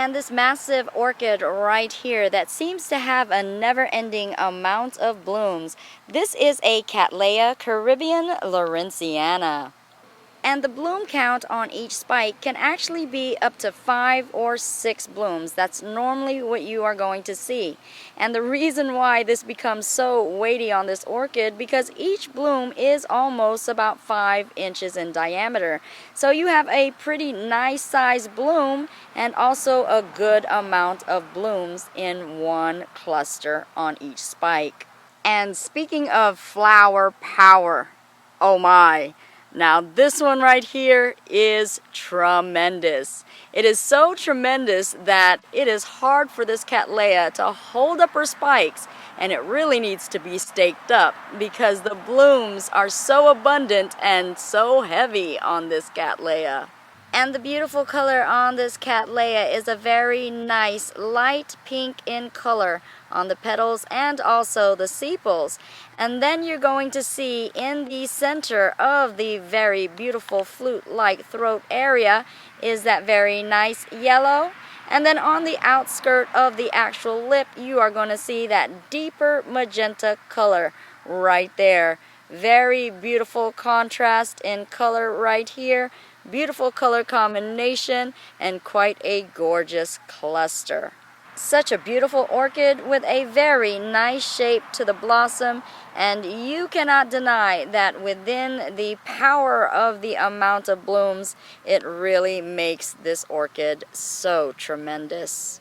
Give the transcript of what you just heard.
And this massive orchid right here that seems to have a never-ending amount of blooms. This is a Cattleya Caribbean Lawrenceana. And the bloom count on each spike can actually be up to 5 or 6 blooms. That's normally what you are going to see. And the reason why this becomes so weighty on this orchid, because each bloom is almost about 5 inches in diameter. So you have a pretty nice size bloom and also a good amount of blooms in one cluster on each spike. And speaking of flower power, oh my! Now this one right here is tremendous. It is so tremendous that it is hard for this Cattleya to hold up her spikes, and it really needs to be staked up because the blooms are so abundant and so heavy on this Cattleya. And the beautiful color on this Cattleya is a very nice light pink in color on the petals and also the sepals. And then you're going to see in the center of the very beautiful flute-like throat area is that very nice yellow. And then on the outskirt of the actual lip, you are going to see that deeper magenta color right there. Very beautiful contrast in color right here. Beautiful color combination and quite a gorgeous cluster. Such a beautiful orchid with a very nice shape to the blossom, and you cannot deny that within the power of the amount of blooms, it really makes this orchid so tremendous.